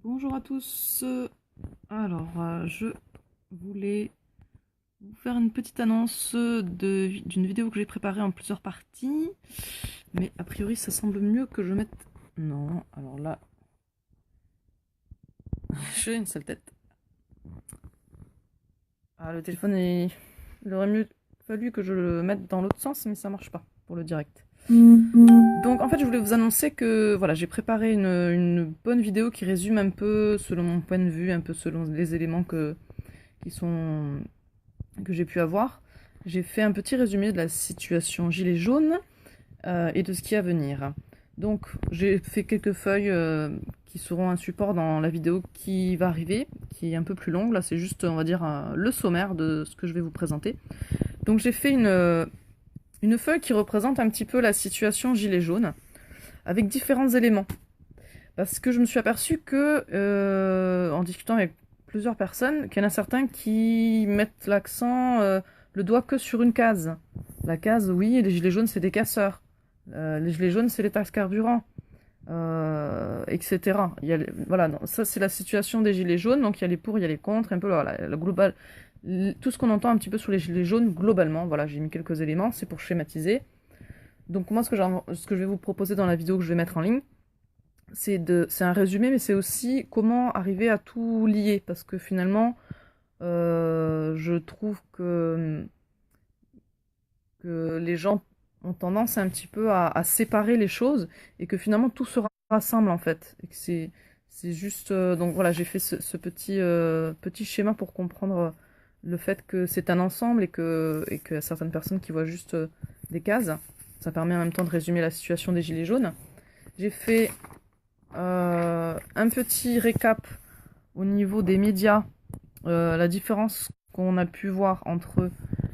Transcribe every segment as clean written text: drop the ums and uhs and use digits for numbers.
Bonjour à tous. Je voulais vous faire une petite annonce d'une vidéo que j'ai préparée en plusieurs parties. Mais a priori, ça semble mieux que je mette... Non, alors là... J'ai une sale tête. Ah, le téléphone est... Il aurait mieux fallu que je le mette dans l'autre sens, mais ça marche pas pour le direct. Donc en fait, je voulais vous annoncer que voilà, j'ai préparé une bonne vidéo qui résume un peu, selon mon point de vue, un peu selon les éléments qui sont que j'ai pu avoir. J'ai fait un petit résumé de la situation gilet jaune et de ce qui est à venir. Donc j'ai fait quelques feuilles qui seront un support dans la vidéo qui va arriver, qui est un peu plus longue. Là c'est juste, on va dire, le sommaire de ce que je vais vous présenter. Donc j'ai fait une feuille qui représente un petit peu la situation gilet jaune, avec différents éléments. Parce que je me suis aperçue que, en discutant avec plusieurs personnes, qu'il y en a certains qui mettent l'accent, le doigt que sur une case. La case, oui, les gilets jaunes, c'est des casseurs. Les gilets jaunes, c'est les taxes carburant, etc. Voilà, non, ça c'est la situation des gilets jaunes, donc il y a les pour, il y a les contre, un peu voilà, le global, tout ce qu'on entend un petit peu sur les gilets jaunes globalement. Voilà, j'ai mis quelques éléments, c'est pour schématiser. Donc moi, ce que je vais vous proposer dans la vidéo que je vais mettre en ligne, c'est un résumé, mais c'est aussi comment arriver à tout lier, parce que finalement, je trouve que les gens ont tendance un petit peu à séparer les choses, et que finalement tout se rassemble en fait, et que c'est juste... donc voilà, j'ai fait ce petit schéma pour comprendre le fait que c'est un ensemble, et que certaines personnes qui voient juste des cases, ça permet en même temps de résumer la situation des gilets jaunes. J'ai fait un petit récap au niveau des médias, la différence qu'on a pu voir entre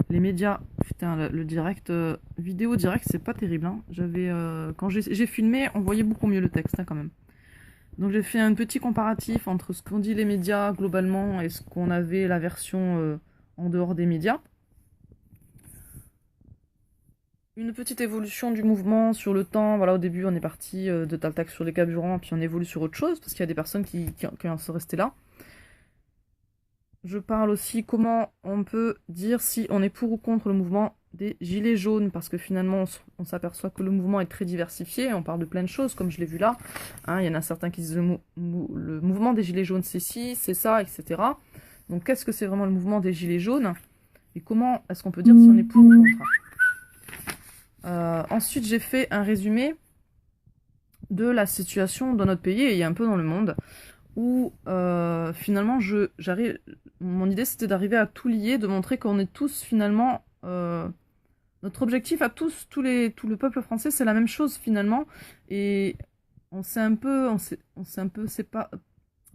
les médias. Putain, le direct, vidéo direct, c'est pas terrible. Hein. Quand j'ai filmé, on voyait beaucoup mieux le texte hein, quand même. Donc j'ai fait un petit comparatif entre ce qu'ont dit les médias globalement et ce qu'on avait la version en dehors des médias. Une petite évolution du mouvement sur le temps. Voilà, au début, on est parti de tal taxe sur les carburants, puis on évolue sur autre chose, parce qu'il y a des personnes qui en sont restées là. Je parle aussi comment on peut dire si on est pour ou contre le mouvement des gilets jaunes, parce que finalement, on s'aperçoit que le mouvement est très diversifié. On parle de plein de choses, comme je l'ai vu là. Hein, il y en a certains qui disent le mouvement des gilets jaunes, c'est ci, c'est ça, etc. Donc, qu'est-ce que c'est vraiment le mouvement des gilets jaunes? Et comment est-ce qu'on peut dire si on est pour ou contre? Ensuite, j'ai fait un résumé de la situation dans notre pays et un peu dans le monde, où finalement, mon idée c'était d'arriver à tout lier, de montrer qu'on est tous finalement... notre objectif à tous, tout le peuple français, c'est la même chose finalement, et on s'est un peu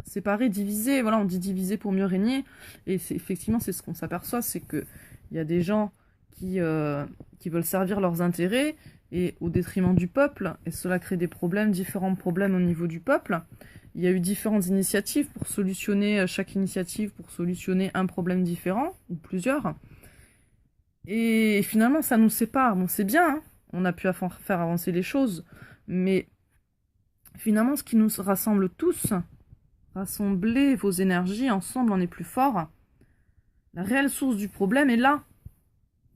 séparé, divisé, voilà, on dit diviser pour mieux régner, et effectivement c'est ce qu'on s'aperçoit, c'est que il y a des gens qui veulent servir leurs intérêts et au détriment du peuple, et cela crée des problèmes, différents problèmes au niveau du peuple. Il y a eu différentes initiatives pour solutionner, chaque initiative pour solutionner un problème différent, ou plusieurs. Et finalement, ça nous sépare. Bon, c'est bien, hein, on a pu faire avancer les choses, mais finalement, ce qui nous rassemble tous, rassembler vos énergies, ensemble on est plus fort. La réelle source du problème est là.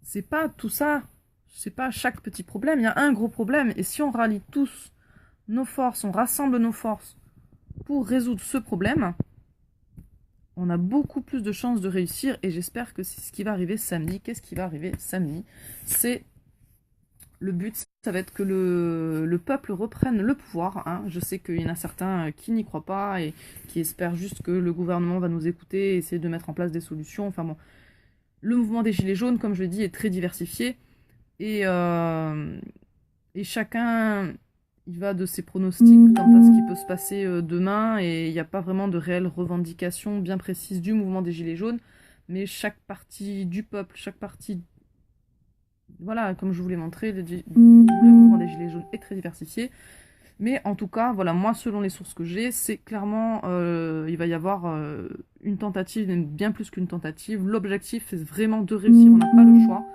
C'est pas tout ça, c'est pas chaque petit problème, il y a un gros problème. Et si on rallie tous nos forces, on rassemble nos forces pour résoudre ce problème, on a beaucoup plus de chances de réussir, et j'espère que c'est ce qui va arriver samedi. Qu'est-ce qui va arriver samedi? C'est le but, ça va être que le peuple reprenne le pouvoir. Hein. Je sais qu'il y en a certains qui n'y croient pas et qui espèrent juste que le gouvernement va nous écouter et essayer de mettre en place des solutions. Enfin bon, le mouvement des Gilets jaunes, comme je l'ai dit, est très diversifié, et, et chacun il va de ses pronostics quant à ce qui peut se passer demain, et il n'y a pas vraiment de réelle revendication bien précise du mouvement des Gilets jaunes, mais chaque partie du peuple, chaque partie, voilà, comme je vous l'ai montré, le mouvement des Gilets jaunes est très diversifié. Mais en tout cas, voilà, moi, selon les sources que j'ai, c'est clairement, il va y avoir une tentative, même bien plus qu'une tentative. L'objectif, c'est vraiment de réussir, on n'a pas le choix.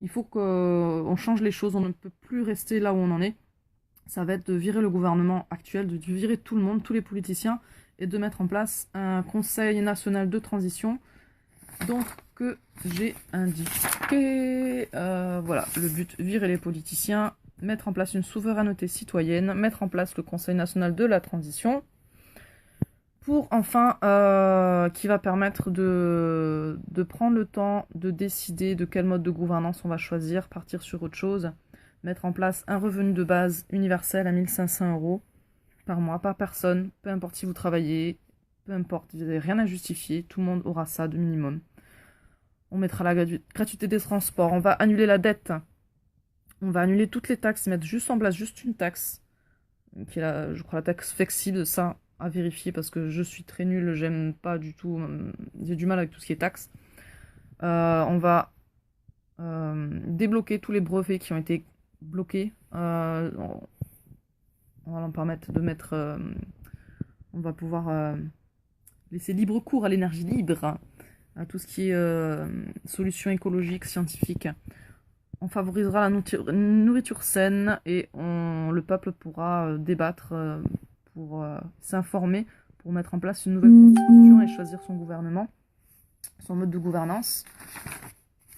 Il faut qu'on change les choses, on ne peut plus rester là où on en est. Ça va être de virer le gouvernement actuel, de virer tout le monde, tous les politiciens, et de mettre en place un Conseil national de transition, donc que j'ai indiqué. Voilà, le but, virer les politiciens, mettre en place une souveraineté citoyenne, mettre en place le Conseil national de la transition, pour enfin, qui va permettre de prendre le temps de décider de quel mode de gouvernance on va choisir, partir sur autre chose, mettre en place un revenu de base universel à 1500 € par mois, par personne, peu importe si vous travaillez, peu importe, vous n'avez rien à justifier, tout le monde aura ça de minimum. On mettra la gratuité des transports, on va annuler la dette, on va annuler toutes les taxes, mettre juste en place juste une taxe, qui est je crois la taxe flexible, ça à vérifier parce que je suis très nulle, j'aime pas du tout, j'ai du mal avec tout ce qui est taxe. On va débloquer tous les brevets qui ont été bloqués. On va leur permettre de mettre... on va pouvoir laisser libre cours à l'énergie libre, à tout ce qui est solutions écologiques, scientifiques. On favorisera la nourriture saine et le peuple pourra débattre pour s'informer, pour mettre en place une nouvelle constitution et choisir son gouvernement, son mode de gouvernance.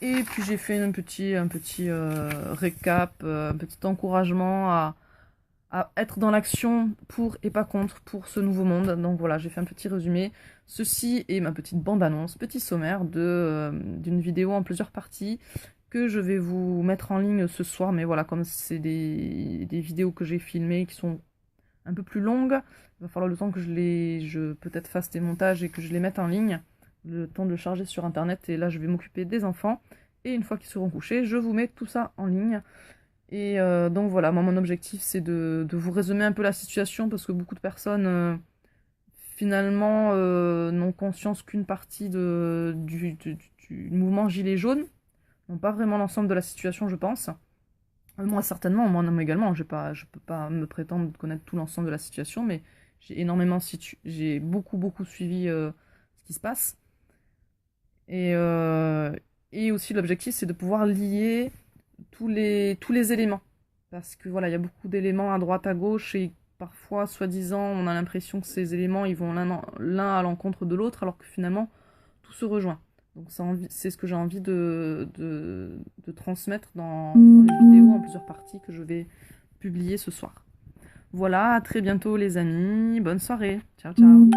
Et puis j'ai fait un petit récap, un petit encouragement à être dans l'action pour et pas contre pour ce nouveau monde. Donc voilà, j'ai fait un petit résumé. Ceci est ma petite bande-annonce, petit sommaire d'une vidéo en plusieurs parties que je vais vous mettre en ligne ce soir. Mais voilà, comme c'est des vidéos que j'ai filmées qui sont un peu plus longues, il va falloir le temps que je peut-être fasse des montages et que je les mette en ligne, le temps de le charger sur internet. Et là, je vais m'occuper des enfants. Et une fois qu'ils seront couchés, je vous mets tout ça en ligne. Et donc voilà, moi mon objectif c'est de vous résumer un peu la situation parce que beaucoup de personnes finalement n'ont conscience qu'une partie du mouvement Gilets jaunes, n'ont pas vraiment l'ensemble de la situation je pense. Moi certainement, moi non également, je peux pas me prétendre connaître tout l'ensemble de la situation, mais j'ai beaucoup suivi ce qui se passe. Et aussi l'objectif c'est de pouvoir lier tous les éléments. Parce que voilà, il y a beaucoup d'éléments à droite, à gauche, et parfois, soi-disant, on a l'impression que ces éléments, ils vont l'un à l'encontre de l'autre, alors que finalement, tout se rejoint. Donc c'est ce que j'ai envie de transmettre dans les vidéos en plusieurs parties que je vais publier ce soir. Voilà, à très bientôt les amis, bonne soirée, ciao ciao.